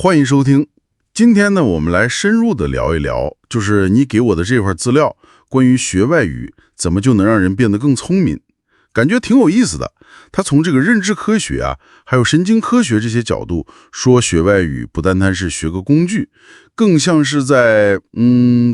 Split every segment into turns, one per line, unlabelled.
欢迎收听。今天呢，我们来深入的聊一聊，就是你给我的这块资料，关于学外语怎么就能让人变得更聪明，感觉挺有意思的。他从这个认知科学啊，还有神经科学这些角度说，学外语不单单是学个工具，更像是在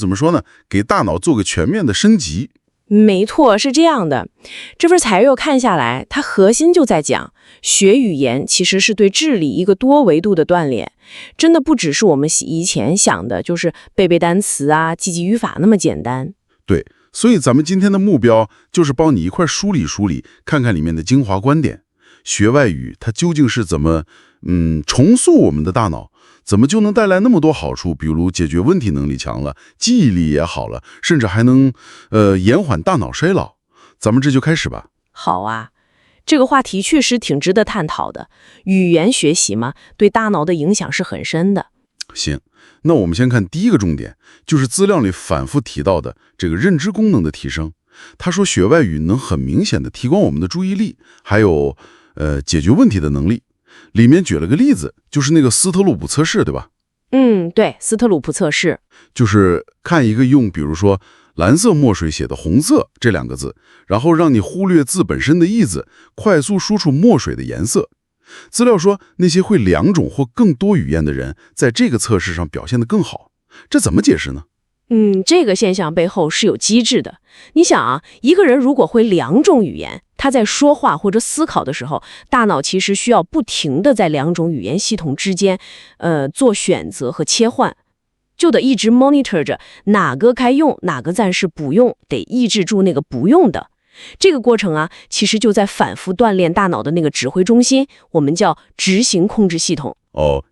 怎么说呢，给大脑做个全面的升级。
没错，是这样的。这份材料看下来，它核心就在讲，学语言其实是对智力一个多维度的锻炼，真的不只是我们以前想的，就是背背单词啊、记记语法那么简单。
对，所以咱们今天的目标就是帮你一块梳理梳理，看看里面的精华观点。学外语它究竟是怎么重塑我们的大脑，怎么就能带来那么多好处？比如解决问题能力强了，记忆力也好了，甚至还能延缓大脑衰老。咱们这就开始吧。
好啊，这个话题确实挺值得探讨的。语言学习嘛，对大脑的影响是很深的。
行，那我们先看第一个重点，就是资料里反复提到的这个认知功能的提升。他说学外语能很明显的提高我们的注意力，还有解决问题的能力。里面举了个例子，就是那个斯特鲁普测试，对吧？
对，斯特鲁普测试，
就是看一个用比如说蓝色墨水写的红色这两个字，然后让你忽略字本身的意思，快速输出墨水的颜色。资料说，那些会2种或更多语言的人，在这个测试上表现得更好。这怎么解释呢？
这个现象背后是有机制的。你想啊，一个人如果会2种语言，他在说话或者思考的时候，大脑其实需要不停地在2种语言系统之间，做选择和切换，就得一直 monitor 着哪个该用，哪个暂时不用，得抑制住那个不用的。这个过程啊，其实就在反复锻炼大脑的那个指挥中心，我们叫执行控制系统。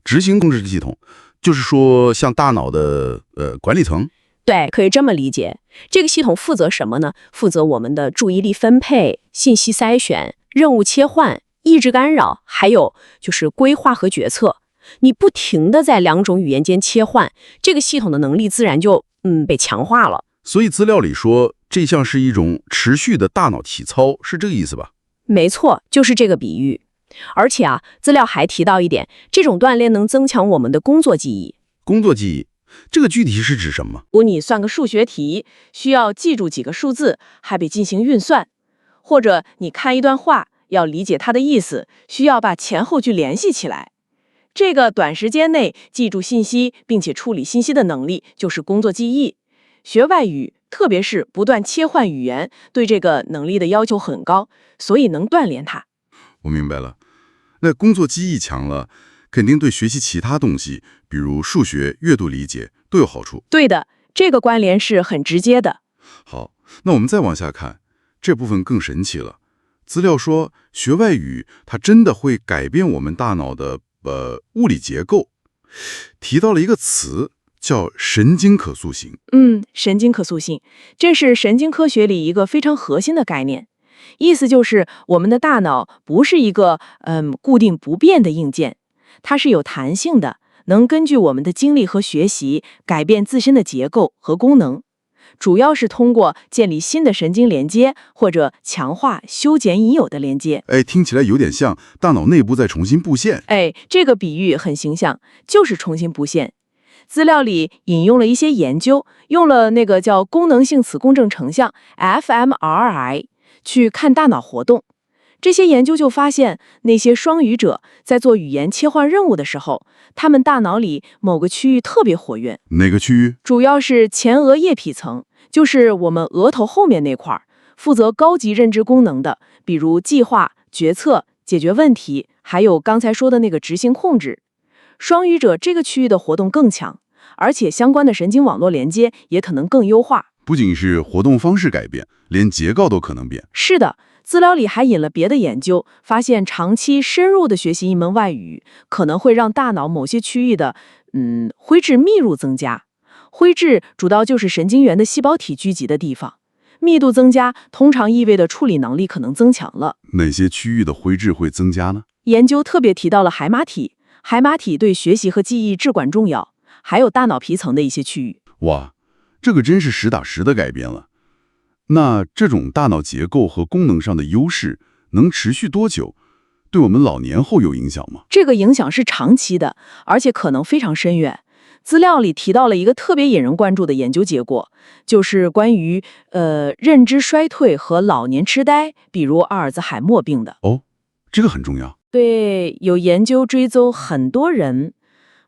执行控制系统，就是说像大脑的管理层。
对，可以这么理解。这个系统负责什么呢？负责我们的注意力分配、信息筛选、任务切换、抑制干扰，还有就是规划和决策。你不停地在2种语言间切换，这个系统的能力自然就被强化了。
所以资料里说，这像是一种持续的大脑体操，是这个意思吧？
没错，就是这个比喻。而且啊，资料还提到一点，这种锻炼能增强我们的工作记忆。
工作记忆，这个具体是指什么？
如果你算个数学题，需要记住几个数字，还得进行运算；或者你看一段话，要理解它的意思，需要把前后句联系起来。这个短时间内记住信息并且处理信息的能力，就是工作记忆。学外语，特别是不断切换语言，对这个能力的要求很高，所以能锻炼它。
我明白了。那工作记忆强了，肯定对学习其他东西，比如数学、阅读理解都有好处。
对的，这个关联是很直接的。
好，那我们再往下看，这部分更神奇了。资料说，学外语它真的会改变我们大脑的物理结构，提到了一个词叫神经可塑性。
神经可塑性，这是神经科学里一个非常核心的概念。意思就是我们的大脑不是一个固定不变的硬件，它是有弹性的，能根据我们的经历和学习改变自身的结构和功能，主要是通过建立新的神经连接或者强化修剪已有的连接。
听起来有点像大脑内部再重新布线。
这个比喻很形象，就是重新布线。资料里引用了一些研究，用了那个叫功能性磁共振成像 fMRI 去看大脑活动。这些研究就发现，那些双语者在做语言切换任务的时候，他们大脑里某个区域特别活跃。
哪个区域？
主要是前额叶皮层，就是我们额头后面那块儿，负责高级认知功能的，比如计划、决策、解决问题，还有刚才说的那个执行控制。双语者这个区域的活动更强，而且相关的神经网络连接也可能更优化。
不仅是活动方式改变，连结构都可能变。
是的，资料里还引了别的研究，发现长期深入的学习一门外语，可能会让大脑某些区域的灰质密度增加。灰质主要就是神经元的细胞体聚集的地方，密度增加通常意味着处理能力可能增强了。
哪些区域的灰质会增加呢？
研究特别提到了海马体，海马体对学习和记忆至关重要，还有大脑皮层的一些区域。
哇，这个真是实打实的改变了。那这种大脑结构和功能上的优势能持续多久？对我们老年后有影响吗？
这个影响是长期的，而且可能非常深远。资料里提到了一个特别引人关注的研究结果，就是关于认知衰退和老年痴呆，比如阿尔兹海默病的。
哦，这个很重要。
对，有研究追踪很多人，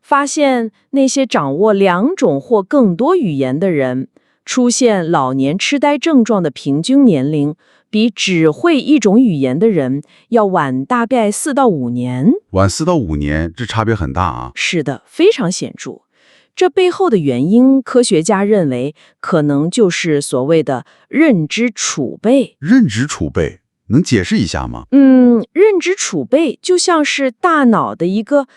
发现那些掌握2种或更多语言的人，出现老年痴呆症状的平均年龄，比只会1种语言的人要晚大概4到5年。
晚4到5年，这差别很大啊。
是的，非常显著。这背后的原因，科学家认为可能就是所谓的认知储备。
认知储备能解释一下吗？
认知储备就像是大脑的一个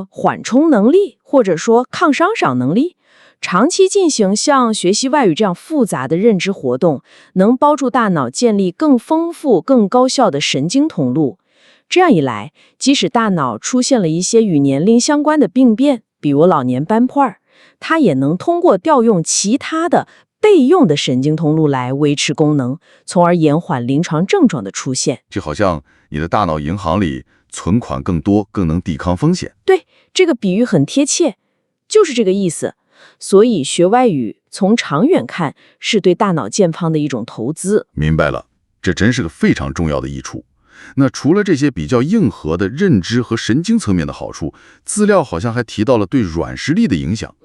缓冲能力，或者说抗伤伤能力。长期进行像学习外语这样复杂的认知活动，能帮助大脑建立更丰富、更高效的神经通路。这样一来，即使大脑出现了一些与年龄相关的病变，比如老年斑块，它也能通过调用其他的备用的神经通路来维持功能，从而延缓临床症状的出现。
就好像你的大脑银行里存款更多，更能抵抗风险。
对，这个比喻很贴切，就是这个意思。所以学外语从长远看是对大脑健康的一种投资。
明白了，这真是个非常重要的益处。那除了这些比较硬核的认知和神经层面的好处，资料好像还提到了对软实力的影响。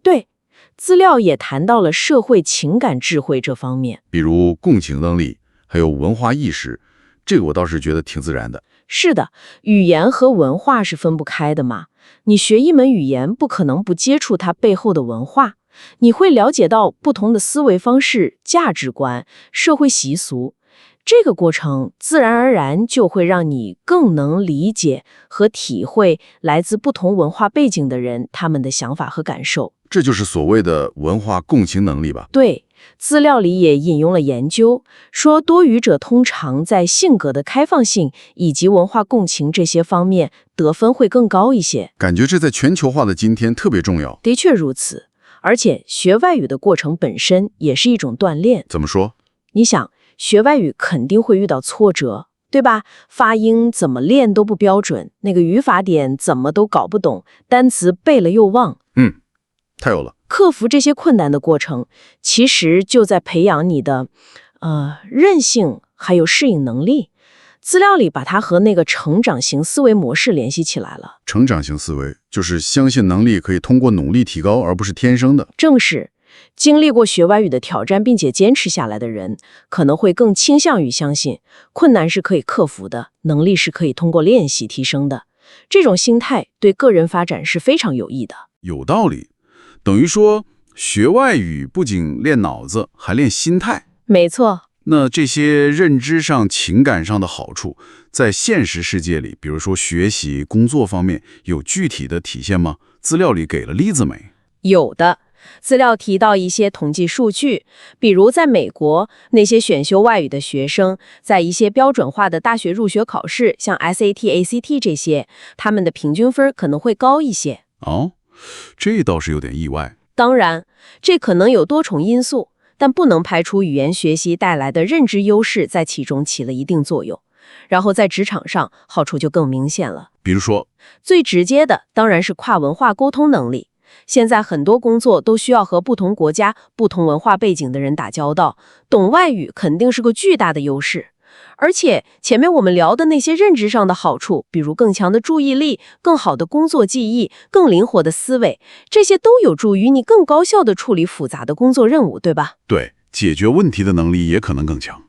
对，资料也谈到了社会情感智慧这方面，
比如共情能力，还有文化意识，这个我倒是觉得挺自然的。
是的，语言和文化是分不开的嘛。你学一门语言，不可能不接触它背后的文化，你会了解到不同的思维方式、价值观、社会习俗。这个过程自然而然就会让你更能理解和体会来自不同文化背景的人他们的想法和感受。
这就是所谓的文化共情能力吧？
对，资料里也引用了研究，说多语者通常在性格的开放性以及文化共情这些方面得分会更高一些。
感觉这在全球化的今天特别重要。
的确如此，而且学外语的过程本身也是一种锻炼。
怎么说？
你想，学外语肯定会遇到挫折，对吧？发音怎么练都不标准，那个语法点怎么都搞不懂，单词背了又忘。
太有了。
克服这些困难的过程，其实就在培养你的韧性还有适应能力。资料里把它和那个成长型思维模式联系起来了。
成长型思维就是相信能力可以通过努力提高，而不是天生的。
正是经历过学外语的挑战并且坚持下来的人，可能会更倾向于相信困难是可以克服的，能力是可以通过练习提升的。这种心态对个人发展是非常有益的。
有道理，等于说学外语不仅练脑子，还练心态。
没错。
那这些认知上、情感上的好处，在现实世界里，比如说学习、工作方面，有具体的体现吗？资料里给了例子没？
有的。资料提到一些统计数据，比如在美国，那些选修外语的学生，在一些标准化的大学入学考试，像 SAT、ACT 这些，他们的平均分可能会高一些。
哦，这倒是有点意外。
当然，这可能有多重因素，但不能排除语言学习带来的认知优势在其中起了一定作用。然后在职场上，好处就更明显了。
比如说，
最直接的当然是跨文化沟通能力。现在很多工作都需要和不同国家、不同文化背景的人打交道，懂外语肯定是个巨大的优势。而且前面我们聊的那些认知上的好处，比如更强的注意力、更好的工作记忆、更灵活的思维，这些都有助于你更高效地处理复杂的工作任务，对吧？
对，解决问题的能力也可能更强。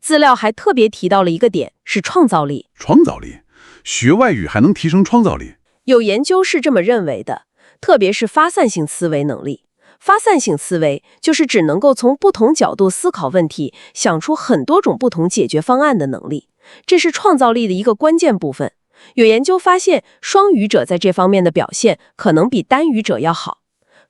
资料还特别提到了一个点，是创造力。
创造力，学外语还能提升创造力？
有研究是这么认为的，特别是发散性思维能力。发散性思维就是只能够从不同角度思考问题，想出很多种不同解决方案的能力，这是创造力的一个关键部分。有研究发现，双语者在这方面的表现可能比单语者要好，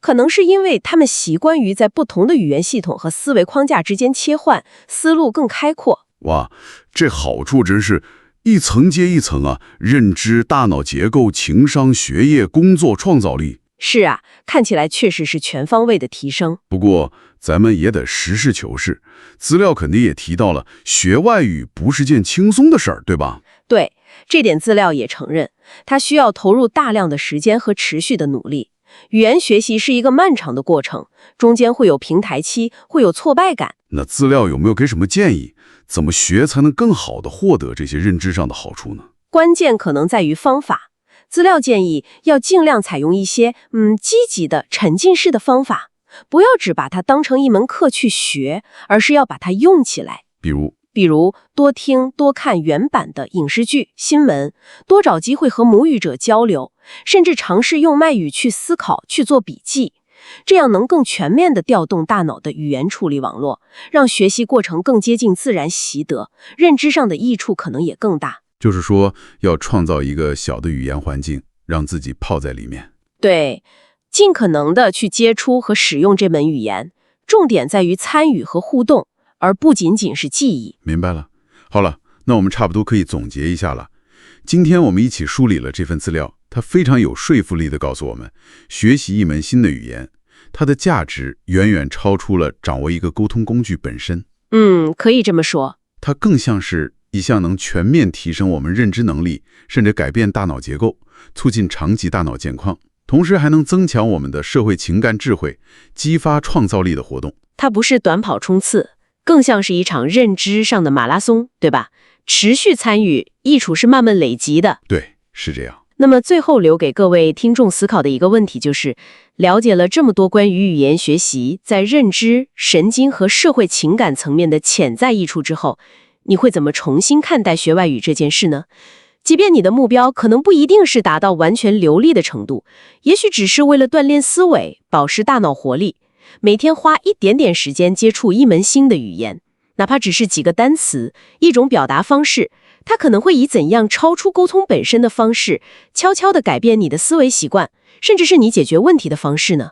可能是因为他们习惯于在不同的语言系统和思维框架之间切换，思路更开阔。
哇，这好处真是一层接一层啊！认知、大脑结构、情商、学业、工作、创造力。
是啊，看起来确实是全方位的提升。
不过咱们也得实事求是，资料肯定也提到了，学外语不是件轻松的事儿，对吧？
对，这点资料也承认，它需要投入大量的时间和持续的努力。语言学习是一个漫长的过程，中间会有平台期，会有挫败感。
那资料有没有给什么建议？怎么学才能更好地获得这些认知上的好处呢？
关键可能在于方法。资料建议要尽量采用一些积极的沉浸式的方法，不要只把它当成一门课去学，而是要把它用起来。比如多听多看原版的影视剧、新闻，多找机会和母语者交流，甚至尝试用麦语去思考、去做笔记，这样能更全面地调动大脑的语言处理网络，让学习过程更接近自然习得，认知上的益处可能也更大。
就是说，要创造一个小的语言环境，让自己泡在里面。
对，尽可能地去接触和使用这门语言，重点在于参与和互动，而不仅仅是记忆。
明白了。好了，那我们差不多可以总结一下了。今天我们一起梳理了这份资料，它非常有说服力地告诉我们，学习一门新的语言，它的价值远远超出了掌握一个沟通工具本身。
可以这么说。
它更像是一项能全面提升我们认知能力，甚至改变大脑结构，促进长期大脑健康，同时还能增强我们的社会情感智慧，激发创造力的活动。
它不是短跑冲刺，更像是一场认知上的马拉松，对吧？持续参与，益处是慢慢累积的。
对，是这样。
那么最后留给各位听众思考的一个问题就是，了解了这么多关于语言学习在认知、神经和社会情感层面的潜在益处之后，你会怎么重新看待学外语这件事呢？即便你的目标可能不一定是达到完全流利的程度，也许只是为了锻炼思维，保持大脑活力，每天花一点点时间接触一门新的语言，哪怕只是几个单词，一种表达方式，它可能会以怎样超出沟通本身的方式，悄悄地改变你的思维习惯，甚至是你解决问题的方式呢？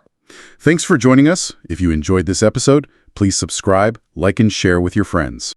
Thanks for joining us. If you enjoyed this episode, please subscribe, like and share with your friends.